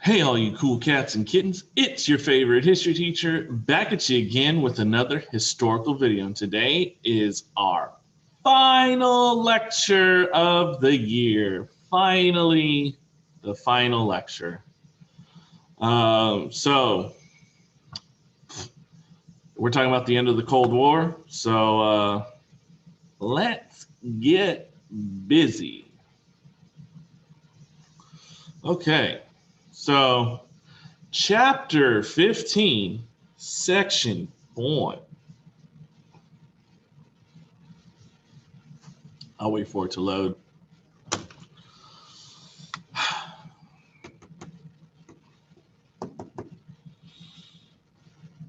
Hey, all you cool cats and kittens, it's your favorite history teacher back at you again with another historical video. And today is our final lecture of the year. Finally, the final lecture. So we're talking about the end of the Cold War. So let's get busy. Okay. So, chapter 15, section 1. I'll wait for it to load.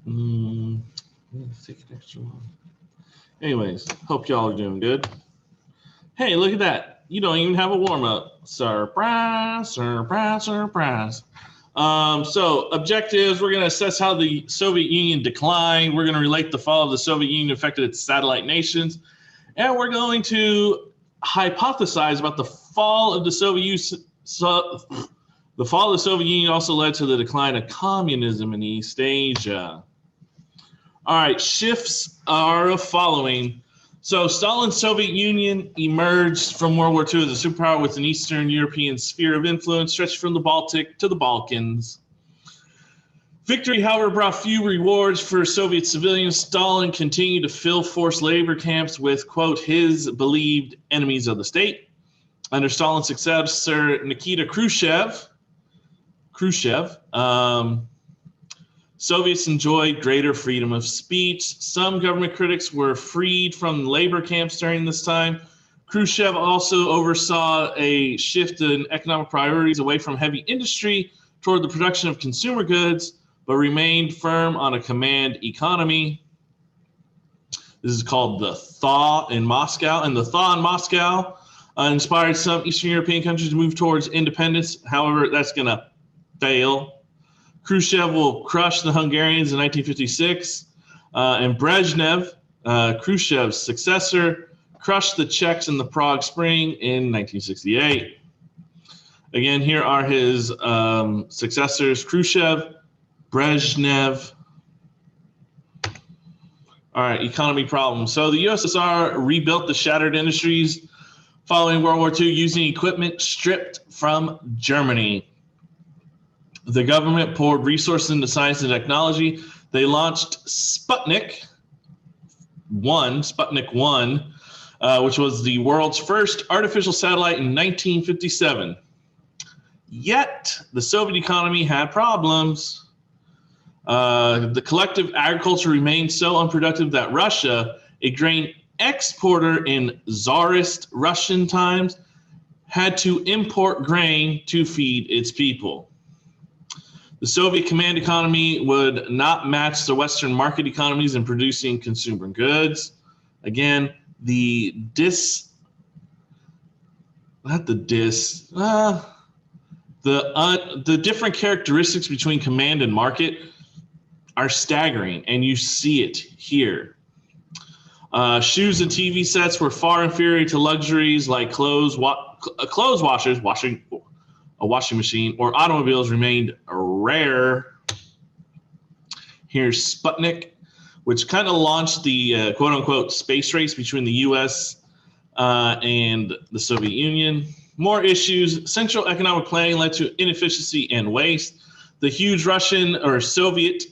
Let's take an extra one. Anyways, hope y'all are doing good. Hey, look at that. You don't even have a warm-up. Surprise, surprise, surprise. So objectives, we're going to assess how the Soviet Union declined. We're going to relate the fall of the Soviet Union affected its satellite nations. And we're going to hypothesize about the fall of the Soviet Union. The fall of the Soviet Union also led to the decline of communism in East Asia. All right, shifts are following. So Stalin's Soviet Union emerged from World War II as a superpower with an Eastern European sphere of influence stretched from the Baltic to the Balkans. Victory, however, brought few rewards for Soviet civilians. Stalin continued to fill forced labor camps with, quote, his believed enemies of the state. Under Stalin's successor, Nikita Khrushchev, Soviets enjoyed greater freedom of speech. Some government critics were freed from labor camps during this time. Khrushchev also oversaw a shift in economic priorities away from heavy industry toward the production of consumer goods, but remained firm on a command economy. This is called the thaw in Moscow. And the thaw in Moscow inspired some Eastern European countries to move towards independence. However, that's going to fail. Khrushchev will crush the Hungarians in 1956, and Brezhnev, Khrushchev's successor, crushed the Czechs in the Prague Spring in 1968. Again, here are his successors, Khrushchev, Brezhnev. All right, economy problems. So the USSR rebuilt the shattered industries following World War II using equipment stripped from Germany. The government poured resources into science and technology. They launched Sputnik 1, which was the world's first artificial satellite in 1957. Yet, the Soviet economy had problems. The collective agriculture remained so unproductive that Russia, a grain exporter in Tsarist Russian times, had to import grain to feed its people. The Soviet command economy would not match the Western market economies in producing consumer goods. Again, the different characteristics between command and market are staggering, and you see it here. Shoes and TV sets were far inferior to luxuries like clothes washers, a washing machine, or automobiles remained rare. Here's Sputnik, which kind of launched the quote-unquote space race between the U.S. And the Soviet Union. More issues. Central economic planning led to inefficiency and waste. The huge Russian or Soviet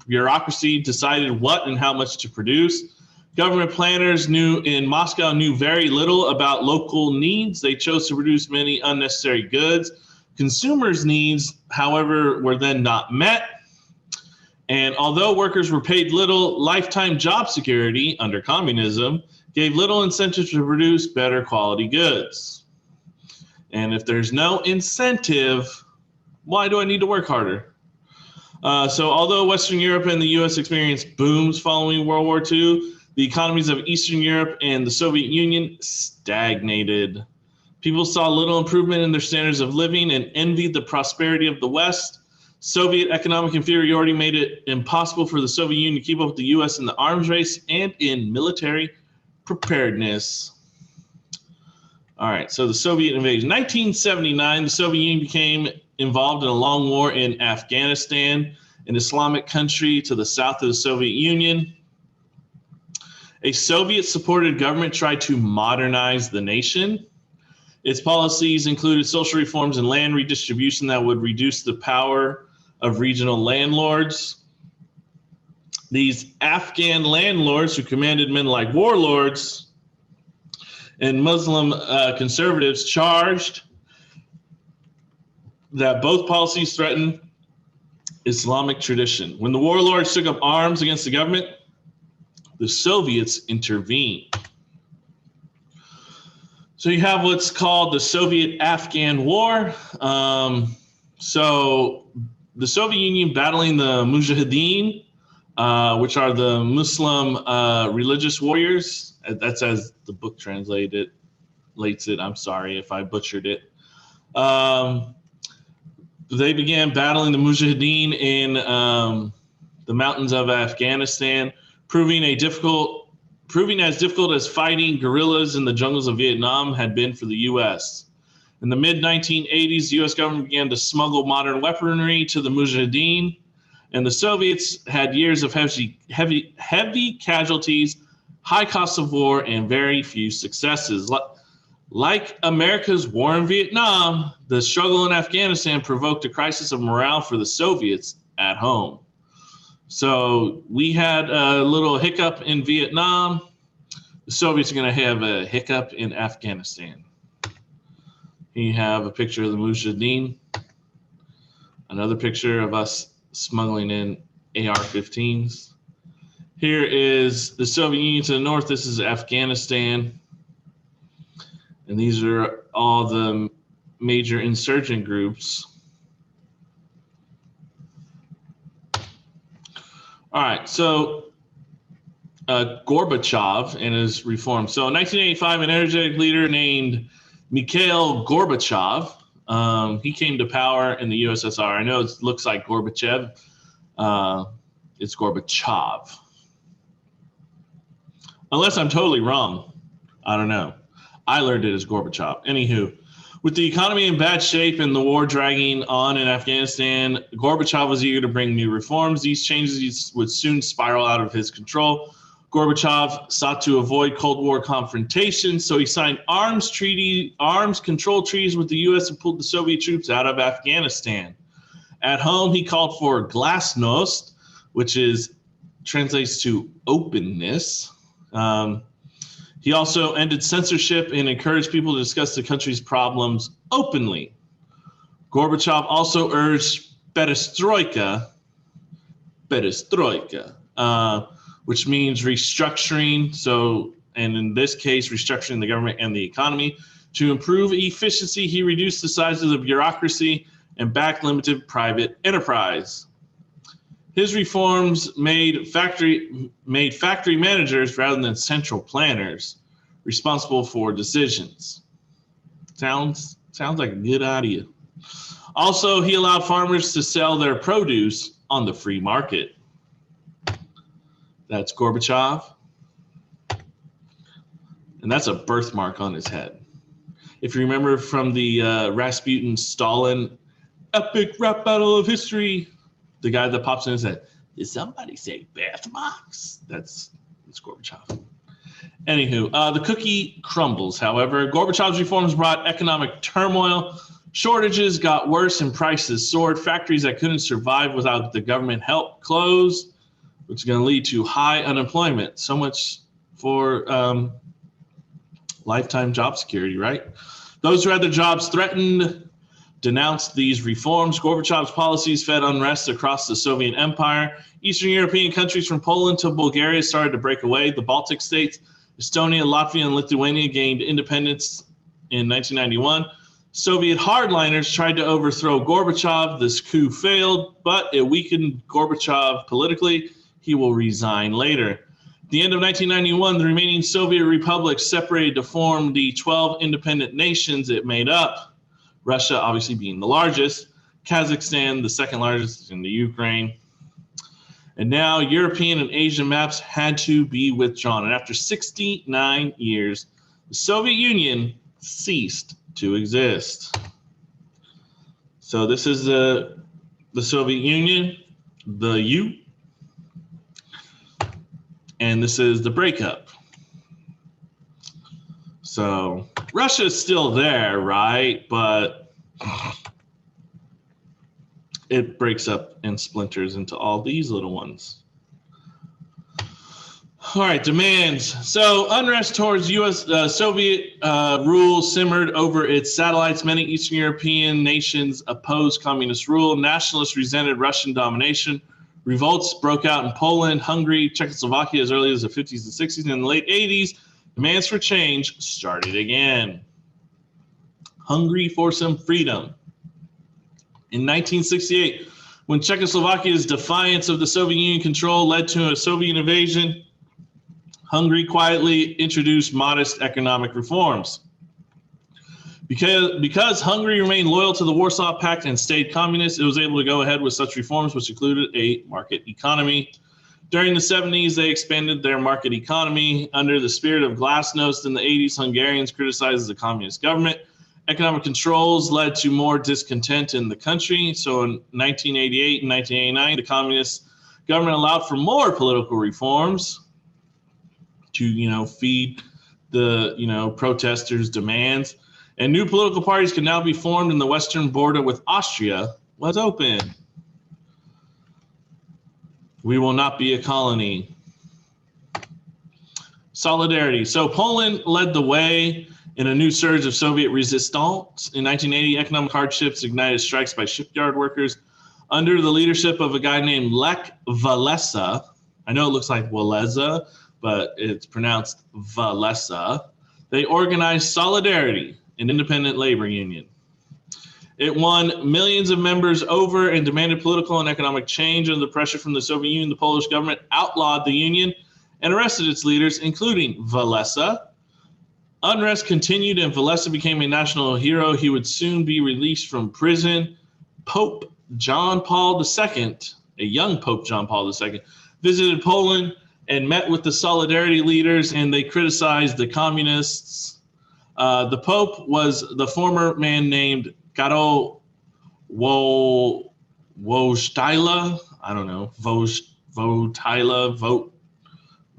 bureaucracy decided what and how much to produce. Government planners in Moscow knew very little about local needs. They chose to produce many unnecessary goods. Consumers' needs, however, were then not met. And although workers were paid little, lifetime job security under communism gave little incentive to produce better quality goods. And if there's no incentive, why do I need to work harder? So although Western Europe and the U.S. experienced booms following World War II, the economies of Eastern Europe and the Soviet Union stagnated. People saw little improvement in their standards of living and envied the prosperity of the West. Soviet economic inferiority made it impossible for the Soviet Union to keep up with the U.S. in the arms race and in military preparedness. All right, so the Soviet invasion. 1979, the Soviet Union became involved in a long war in Afghanistan, an Islamic country to the south of the Soviet Union. A Soviet-supported government tried to modernize the nation. Its policies included social reforms and land redistribution that would reduce the power of regional landlords. These Afghan landlords, who commanded men like warlords and Muslim conservatives, charged that both policies threatened Islamic tradition. When the warlords took up arms against the government, the Soviets intervened. So you have what's called the Soviet Afghan War. So the Soviet Union battling the Mujahideen, which are the Muslim religious warriors. That's as the book translates it. I'm sorry if I butchered it. They began battling the Mujahideen in the mountains of Afghanistan, proving as difficult as fighting guerrillas in the jungles of Vietnam had been for the U.S. In the mid-1980s, the U.S. government began to smuggle modern weaponry to the Mujahideen, and the Soviets had years of heavy casualties, high costs of war, and very few successes. Like America's war in Vietnam, the struggle in Afghanistan provoked a crisis of morale for the Soviets at home. So we had a little hiccup in Vietnam. The Soviets are going to have a hiccup in Afghanistan. Here you have a picture of the Mujahideen. Another picture of us smuggling in AR-15s. Here is the Soviet Union to the north. This is Afghanistan. And these are all the major insurgent groups. All right, so Gorbachev and his reform. So in 1985, an energetic leader named Mikhail Gorbachev, he came to power in the USSR. I know it looks like Gorbachev. It's Gorbachev. Unless I'm totally wrong. I don't know. I learned it as Gorbachev. Anywho, with the economy in bad shape and the war dragging on in Afghanistan, Gorbachev was eager to bring new reforms. These changes would soon spiral out of his control. Gorbachev sought to avoid Cold War confrontation, so he signed arms control treaties with the U.S. and pulled the Soviet troops out of Afghanistan. At home, he called for glasnost, which translates to openness. He also ended censorship and encouraged people to discuss the country's problems openly. Gorbachev also urged perestroika, which means restructuring. So, and in this case, restructuring the government and the economy. To improve efficiency, he reduced the size of the bureaucracy and backed limited private enterprise. His reforms made factory managers rather than central planners responsible for decisions. Sounds like a good idea. Also, he allowed farmers to sell their produce on the free market. That's Gorbachev. And that's a birthmark on his head. If you remember from the Rasputin-Stalin epic rap battle of history, the guy that pops in and said, "Did somebody say birthmarks?" That's Gorbachev. Anywho, the cookie crumbles. However, Gorbachev's reforms brought economic turmoil. Shortages got worse and prices soared. Factories that couldn't survive without the government help closed, which is going to lead to high unemployment. So much for lifetime job security, right? Those who had their jobs threatened denounced these reforms. Gorbachev's policies fed unrest across the Soviet Empire. Eastern European countries from Poland to Bulgaria started to break away. The Baltic states, Estonia, Latvia, and Lithuania gained independence in 1991. Soviet hardliners tried to overthrow Gorbachev. This coup failed, but it weakened Gorbachev politically. He will resign later. At the end of 1991, the remaining Soviet republics separated to form the 12 independent nations it made up. Russia obviously being the largest, Kazakhstan the second largest, and the Ukraine. And now European and Asian maps had to be withdrawn. And after 69 years, the Soviet Union ceased to exist. So this is the Soviet Union, the U, and this is the breakup. So Russia is still there, right? But it breaks up and splinters into all these little ones. All right, demands. So unrest towards U.S. Soviet rule simmered over its satellites. Many Eastern European nations opposed communist rule. Nationalists resented Russian domination. Revolts broke out in Poland, Hungary, Czechoslovakia as early as the 50s and 60s. And in the late 80s, demands for change started again. Hungry for some freedom. In 1968, when Czechoslovakia's defiance of the Soviet Union control led to a Soviet invasion, Hungary quietly introduced modest economic reforms. Because Hungary remained loyal to the Warsaw Pact and stayed communist, it was able to go ahead with such reforms, which included a market economy. During the 70s, they expanded their market economy. Under the spirit of glasnost in the 80s, Hungarians criticized the communist government. Economic controls led to more discontent in the country. So in 1988 and 1989, the communist government allowed for more political reforms to, feed the, protesters' demands. And new political parties can now be formed in the western border with Austria was open. We will not be a colony. Solidarity. So Poland led the way in a new surge of Soviet resistance. In 1980, economic hardships ignited strikes by shipyard workers under the leadership of a guy named Lech Walesa. I know it looks like Walesa, but it's pronounced Walesa. They organized Solidarity, an independent labor union. It won millions of members over and demanded political and economic change. Under the pressure from the Soviet Union, the Polish government outlawed the union and arrested its leaders, including Walesa. Unrest continued and Walesa became a national hero. He would soon be released from prison. Pope John Paul II, a young Pope John Paul II, visited Poland and met with the Solidarity leaders, and they criticized the communists. The Pope was the former man named Karol Wojtyla, I don't know,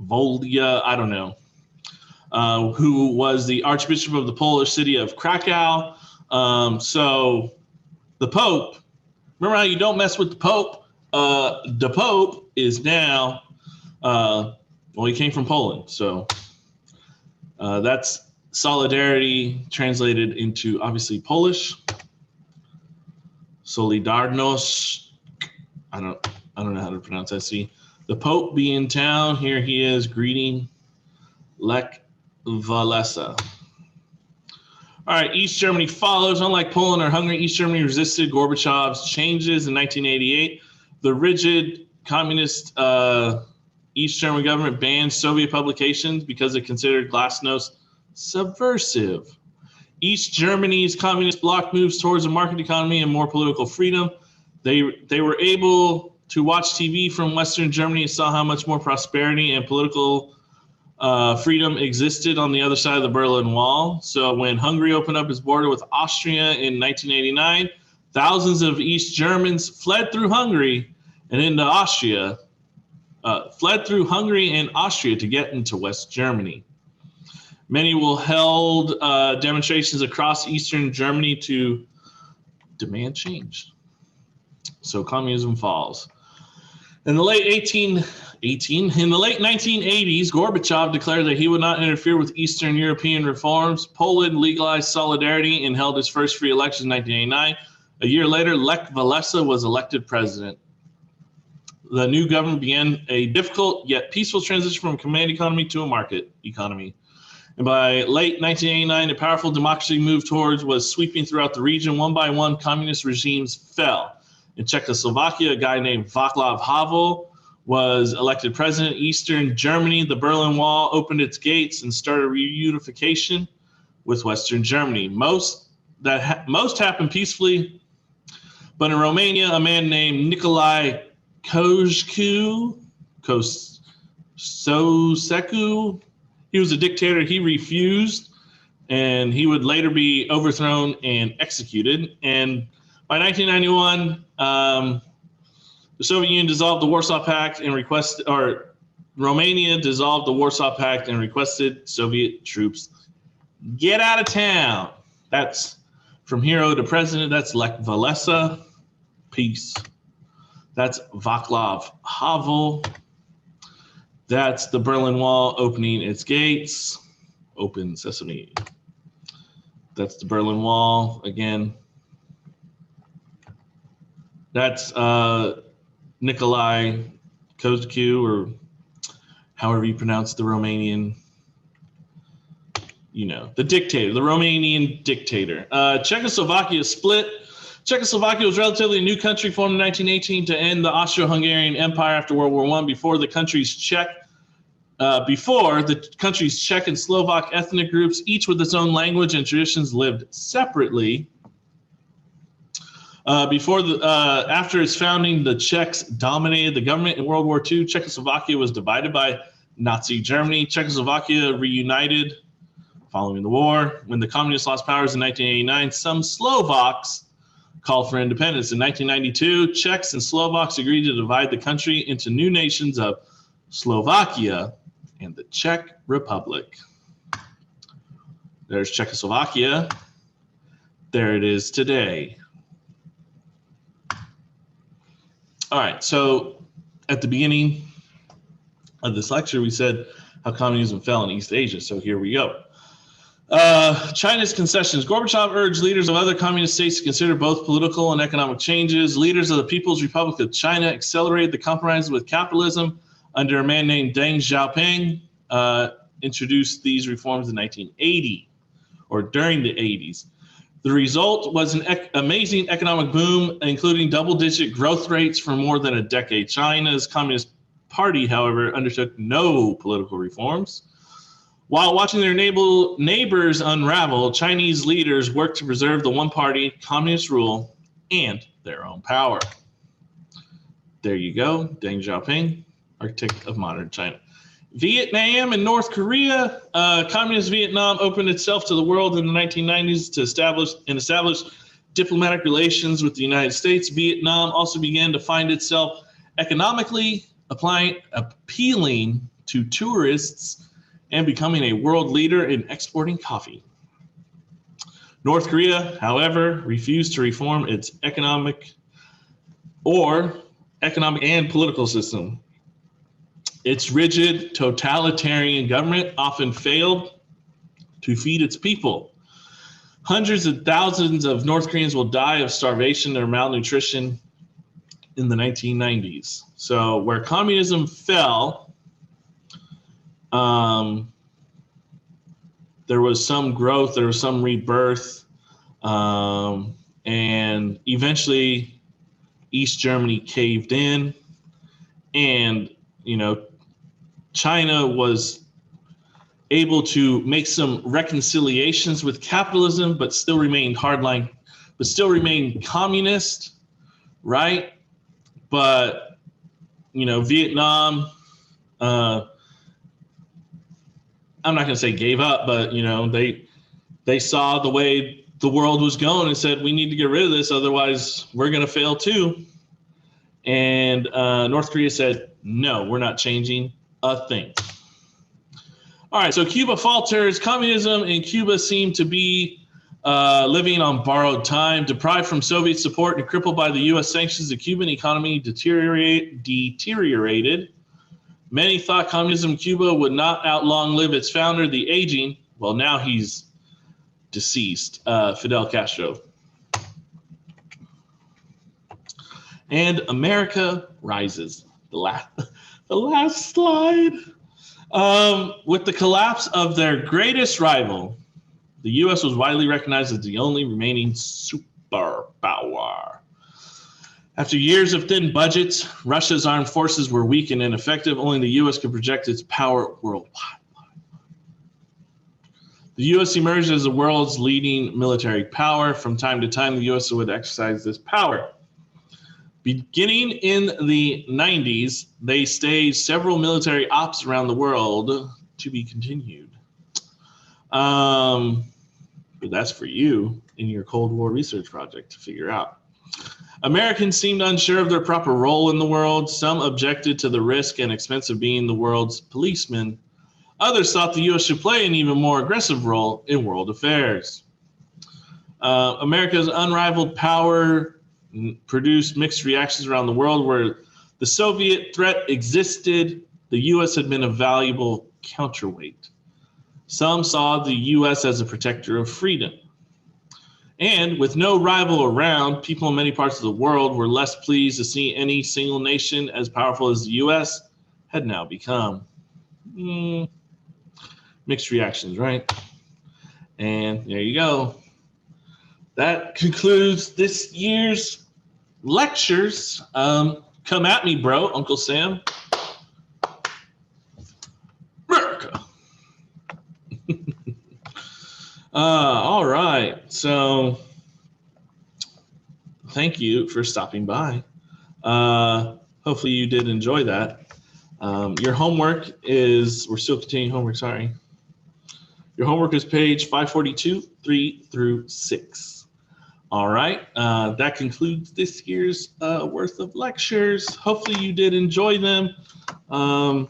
Voldia, I don't know, who was the Archbishop of the Polish city of Krakow. So the Pope, remember how you don't mess with the Pope? The Pope is now, he came from Poland. So that's Solidarity translated into obviously Polish. Solidarność. I don't know how to pronounce that. See, the Pope be in town. Here he is greeting Lech Walesa. All right, East Germany follows. Unlike Poland or Hungary, East Germany resisted Gorbachev's changes in 1988. The rigid communist East German government banned Soviet publications because it considered glasnost subversive. East Germany's communist bloc moves towards a market economy and more political freedom. They were able to watch TV from Western Germany and saw how much more prosperity and political freedom existed on the other side of the Berlin Wall. So when Hungary opened up its border with Austria in 1989, thousands of East Germans fled through Hungary and into Austria, to get into West Germany. Many will held demonstrations across Eastern Germany to demand change. So communism falls. In the late 1980s, Gorbachev declared that he would not interfere with Eastern European reforms. Poland legalized Solidarity and held its first free election in 1989. A year later, Lech Walesa was elected president. The new government began a difficult yet peaceful transition from a command economy to a market economy. And by late 1989, a powerful democracy move towards was sweeping throughout the region. One by one, communist regimes fell. In Czechoslovakia, a guy named Václav Havel was elected president. Eastern Germany, the Berlin Wall opened its gates and started reunification with Western Germany. Most happened peacefully, but in Romania, a man named Nicolae Ceausescu, he was a dictator. He refused, and he would later be overthrown and executed. And By 1991, the Soviet Union dissolved the Warsaw Pact and Romania dissolved the Warsaw Pact and requested Soviet troops get out of town. That's from hero to president. That's Lech Walesa. Peace. That's Václav Havel. That's the Berlin Wall opening its gates. Open sesame. That's the Berlin Wall again. That's Nikolai Kozaku, or however you pronounce the Romanian, the dictator, the Romanian dictator. Czechoslovakia split. Czechoslovakia was relatively a new country formed in 1918 to end the Austro-Hungarian Empire after World War I. Before the country's Czech and Slovak ethnic groups, each with its own language and traditions, lived separately. After its founding, the Czechs dominated the government in World War II. Czechoslovakia was divided by Nazi Germany. Czechoslovakia reunited following the war. When the communists lost powers in 1989, some Slovaks called for independence. In 1992, Czechs and Slovaks agreed to divide the country into new nations of Slovakia and the Czech Republic. There's Czechoslovakia. There it is today. All right, so at the beginning of this lecture, we said how communism fell in East Asia. So here we go. China's concessions. Gorbachev urged leaders of other communist states to consider both political and economic changes. Leaders of the People's Republic of China accelerated the compromise with capitalism under a man named Deng Xiaoping, introduced these reforms in 1980 or during the 80s. The result was an amazing economic boom, including double-digit growth rates for more than a decade. China's Communist Party, however, undertook no political reforms. While watching their neighbors unravel, Chinese leaders worked to preserve the one-party communist rule and their own power. There you go, Deng Xiaoping, architect of modern China. Vietnam and North Korea. Communist Vietnam opened itself to the world in the 1990s to establish diplomatic relations with the United States. Vietnam also began to find itself economically appealing to tourists and becoming a world leader in exporting coffee. North Korea, however, refused to reform its economic and political system. Its rigid, totalitarian government often failed to feed its people. Hundreds of thousands of North Koreans will die of starvation or malnutrition in the 1990s. So where communism fell, there was some growth, there was some rebirth, and eventually East Germany caved in, and China was able to make some reconciliations with capitalism, but still remained communist, right? But Vietnam, I'm not going to say gave up, but they saw the way the world was going and said, we need to get rid of this, otherwise we're going to fail too. And North Korea said, no, we're not changing a thing. All right, so Cuba falters. Communism in Cuba seemed to be living on borrowed time. Deprived from Soviet support and crippled by the U.S. sanctions, the Cuban economy deteriorated. Many thought communism in Cuba would not long-live its founder, the aging, well, now he's deceased, Fidel Castro. And America rises. The last slide. With the collapse of their greatest rival, the U.S. was widely recognized as the only remaining superpower. After years of thin budgets, Russia's armed forces were weak and ineffective. Only the U.S. could project its power worldwide. The U.S. emerged as the world's leading military power. From time to time, the U.S. would exercise this power. Beginning in the 90s, they staged several military ops around the world to be continued. But that's for you in your Cold War research project to figure out. Americans seemed unsure of their proper role in the world. Some objected to the risk and expense of being the world's policeman. Others thought the U.S. should play an even more aggressive role in world affairs. America's unrivaled power produced mixed reactions around the world. Where the Soviet threat existed, the U.S. had been a valuable counterweight. Some saw the U.S. as a protector of freedom. And with no rival around, people in many parts of the world were less pleased to see any single nation as powerful as the U.S. had now become. Mixed reactions, right? And there you go. That concludes this year's lectures. Come at me, bro, Uncle Sam. America. All right. So thank you for stopping by. Hopefully you did enjoy that. Your homework is, we're still continuing homework, sorry. Your homework is page 542, 3 through 6. All right, that concludes this year's worth of lectures. Hopefully you did enjoy them. And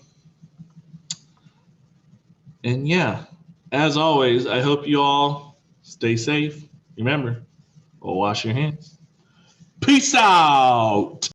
yeah, as always, I hope you all stay safe. Remember, wash your hands. Peace out.